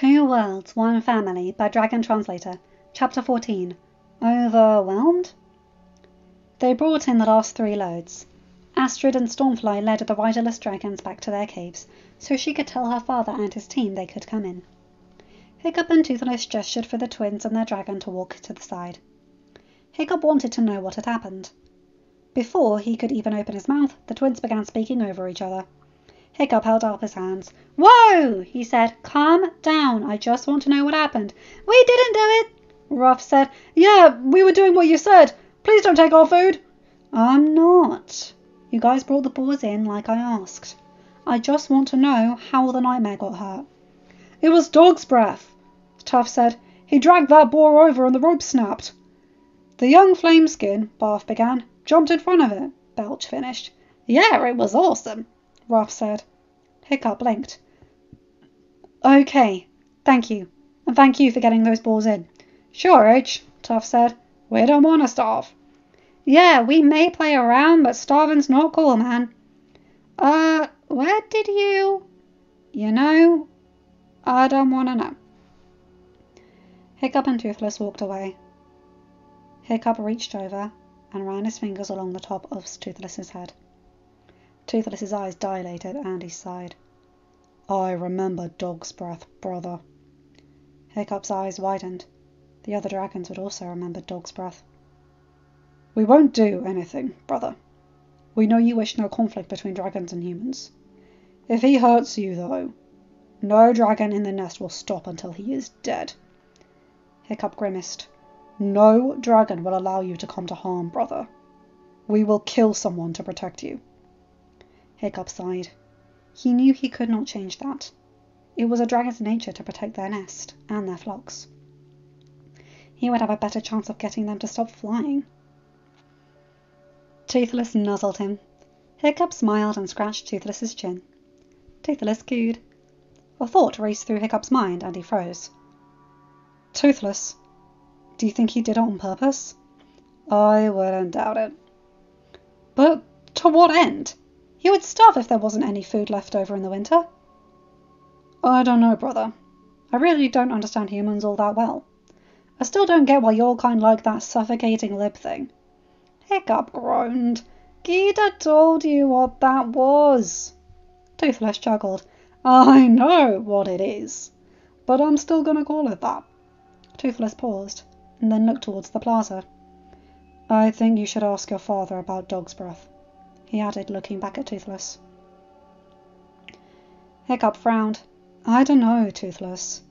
Two Worlds, One Family by Dragon Translator, Chapter 14. Overwhelmed? They brought in the last 3 loads. Astrid and Stormfly led the riderless dragons back to their caves, so she could tell her father and his team they could come in. Hiccup and Toothless gestured for the twins and their dragon to walk to the side. Hiccup wanted to know what had happened. Before he could even open his mouth, the twins began speaking over each other. Hiccup held up his hands. "Whoa!" he said. "Calm down. I just want to know what happened." "We didn't do it," Ruff said. "Yeah, we were doing what you said. Please don't take our food." "I'm not. You guys brought the boars in like I asked. I just want to know how the nightmare got hurt." "It was Dog's Breath," Tuff said. "He dragged that boar over and the rope snapped." "The young Flameskin," Barf began, "jumped in front of it," Belch finished. "Yeah, it was awesome," Ruff said. Hiccup blinked. "Okay, thank you. And thank you for getting those balls in." "Sure, H," Tuff said. "We don't want to starve." "Yeah, we may play around, but starving's not cool, man." Where did you... You know, I don't want to know." Hiccup and Toothless walked away. Hiccup reached over and ran his fingers along the top of Toothless's head. Toothless's eyes dilated and he sighed. "I remember Dog's Breath, brother." Hiccup's eyes widened. The other dragons would also remember Dog's Breath. "We won't do anything, brother. We know you wish no conflict between dragons and humans. If he hurts you, though, no dragon in the nest will stop until he is dead." Hiccup grimaced. "No dragon will allow you to come to harm, brother. We will kill someone to protect you." Hiccup sighed. He knew he could not change that. It was a dragon's nature to protect their nest and their flocks. He would have a better chance of getting them to stop flying. Toothless nuzzled him. Hiccup smiled and scratched Toothless's chin. Toothless cooed. A thought raced through Hiccup's mind and he froze. "Toothless, do you think he did it on purpose?" "I wouldn't doubt it." "But to what end? He would starve if there wasn't any food left over in the winter." "I don't know, brother. I really don't understand humans all that well. I still don't get why your kind like that suffocating lip thing." Hiccup groaned. "Gita told you what that was." Toothless chuckled. "I know what it is, but I'm still going to call it that." Toothless paused, and then looked towards the plaza. "I think you should ask your father about Dog's Breath," he added, looking back at Toothless. Hiccup frowned. "I don't know, Toothless.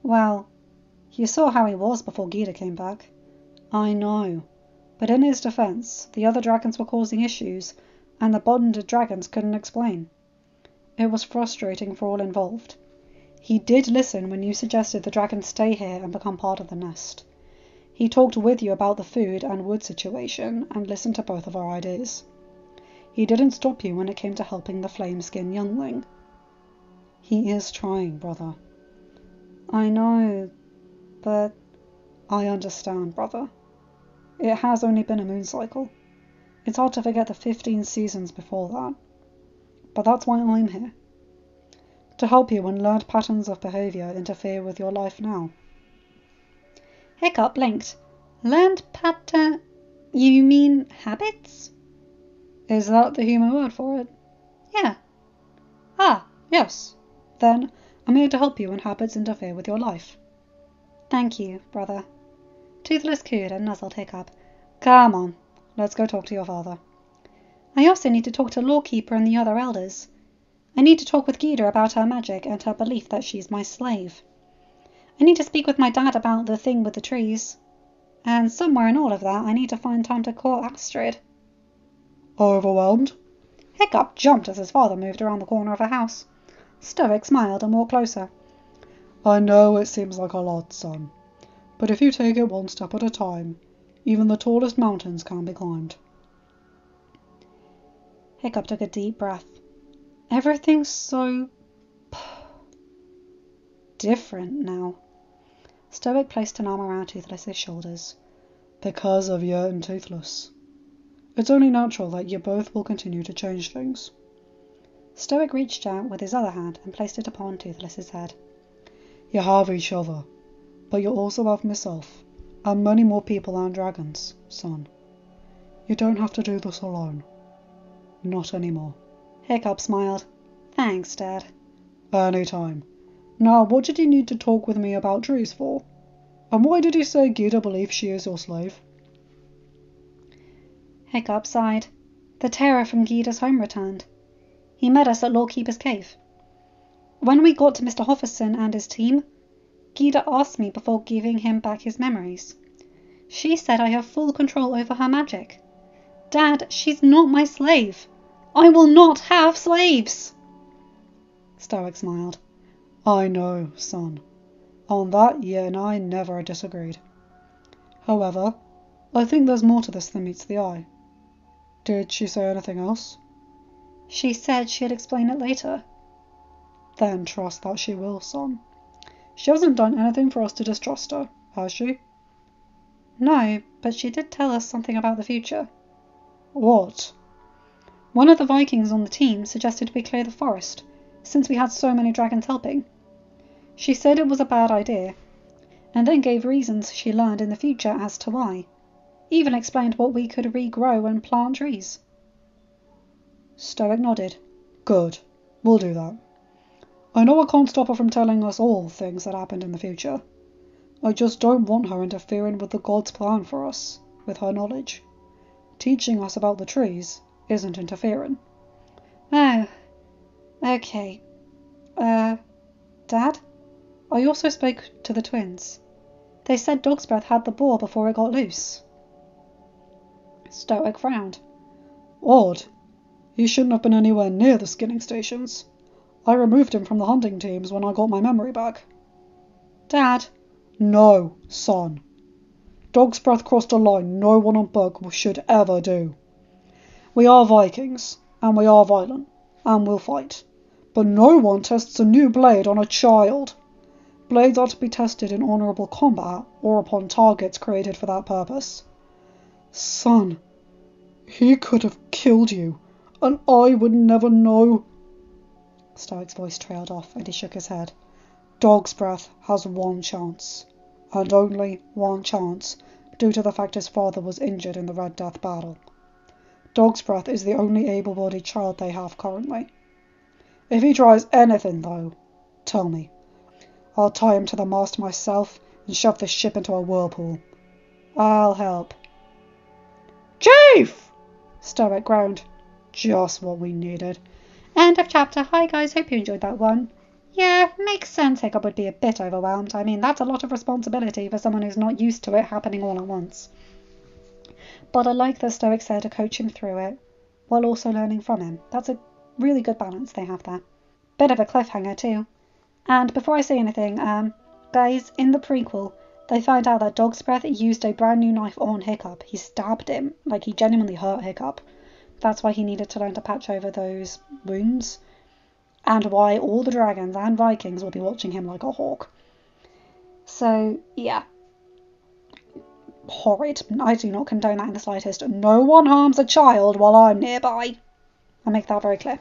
Well, you saw how he was before Gita came back." "I know, but in his defense, the other dragons were causing issues, and the bonded dragons couldn't explain. It was frustrating for all involved. He did listen when you suggested the dragons stay here and become part of the nest. He talked with you about the food and wood situation and listened to both of our ideas. He didn't stop you when it came to helping the Flameskin youngling. He is trying, brother." "I know, but..." "I understand, brother. It has only been a moon cycle. It's hard to forget the 15 seasons before that. But that's why I'm here. To help you when learned patterns of behavior interfere with your life now." Hiccup blinked. "Learned pattern... You mean habits?" "Is that the human word for it?" "Yeah." "Ah, yes. Then I'm here to help you when habits interfere with your life." "Thank you, brother." Toothless cooed and nuzzled Hiccup. "Come on, let's go talk to your father." "I also need to talk to Lawkeeper and the other elders. I need to talk with Gita about her magic and her belief that she's my slave. I need to speak with my dad about the thing with the trees. And somewhere in all of that, I need to find time to call Astrid." "Overwhelmed?" Hiccup jumped as his father moved around the corner of a house. Stoic smiled and walked closer. "I know it seems like a lot, son. But if you take it one step at a time, even the tallest mountains can be climbed." Hiccup took a deep breath. Everything's so... different now. Stoic placed an arm around Toothless's shoulders. "Because of you and Toothless. It's only natural that you both will continue to change things." Stoic reached out with his other hand and placed it upon Toothless's head. You have each other, but you also have myself, and many more people and dragons, son. You don't have to do this alone. Not anymore. Hiccup smiled. Thanks, Dad. Anytime. Now, what did you need to talk with me about trees for? And why did you say Gita believes she is your slave? Hiccup sighed. The terror from Gita's home returned. He met us at Lawkeeper's Cave. When we got to Mr. Hofferson and his team, Gita asked me before giving him back his memories. She said I have full control over her magic. Dad, she's not my slave. I will not have slaves. Stoic smiled. I know, son. On that, you and I never disagreed. However, I think there's more to this than meets the eye. Did she say anything else? She said she'd explain it later. Then trust that she will, son. She hasn't done anything for us to distrust her, has she? No, but she did tell us something about the future. What? One of the Vikings on the team suggested we clear the forest, since we had so many dragons helping. She said it was a bad idea, and then gave reasons she learned in the future as to why. Even explained what we could regrow and plant trees. Stoic nodded. Good. We'll do that. I know I can't stop her from telling us all things that happened in the future. I just don't want her interfering with the gods' plan for us, with her knowledge. Teaching us about the trees isn't interfering. Oh, okay. Dad? I also spoke to the twins. They said Dog's Breath had the boar before it got loose. Stoic frowned. Odd. He shouldn't have been anywhere near the skinning stations. I removed him from the hunting teams when I got my memory back. Dad? No, son. Dog's Breath crossed a line no one on Bug should ever do. We are Vikings, and we are violent, and we'll fight. But no one tests a new blade on a child. Blades are to be tested in honourable combat or upon targets created for that purpose. Son, he could have killed you, and I would never know. Stoic's voice trailed off, and he shook his head. Dog's Breath has one chance, and only one chance, due to the fact his father was injured in the Red Death battle. Dog's Breath is the only able-bodied child they have currently. If he tries anything, though, tell me. I'll tie him to the mast myself and shove the ship into a whirlpool. I'll help. Chief! Stoic groaned. Just what we needed. End of chapter. Hi guys, hope you enjoyed that one. Yeah, makes sense Hiccup would be a bit overwhelmed. I mean, that's a lot of responsibility for someone who's not used to it happening all at once. But I like that Stoic said to coach him through it, while also learning from him. That's a really good balance they have there. Bit of a cliffhanger too. And before I say anything, guys, in the prequel, they find out that Dog's Breath used a brand new knife on Hiccup. He stabbed him, like he genuinely hurt Hiccup. That's why he needed to learn to patch over those wounds. And why all the dragons and Vikings will be watching him like a hawk. So, yeah. Horrid. I do not condone that in the slightest. No one harms a child while I'm nearby. I'll make that very clear.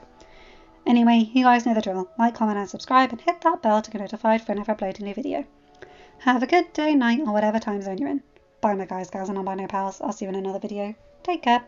Anyway, you guys know the drill. Like, comment and subscribe and hit that bell to get notified whenever I upload a new video. Have a good day, night, or whatever time zone you're in. Bye my guys, gals and non-binary pals. I'll see you in another video. Take care.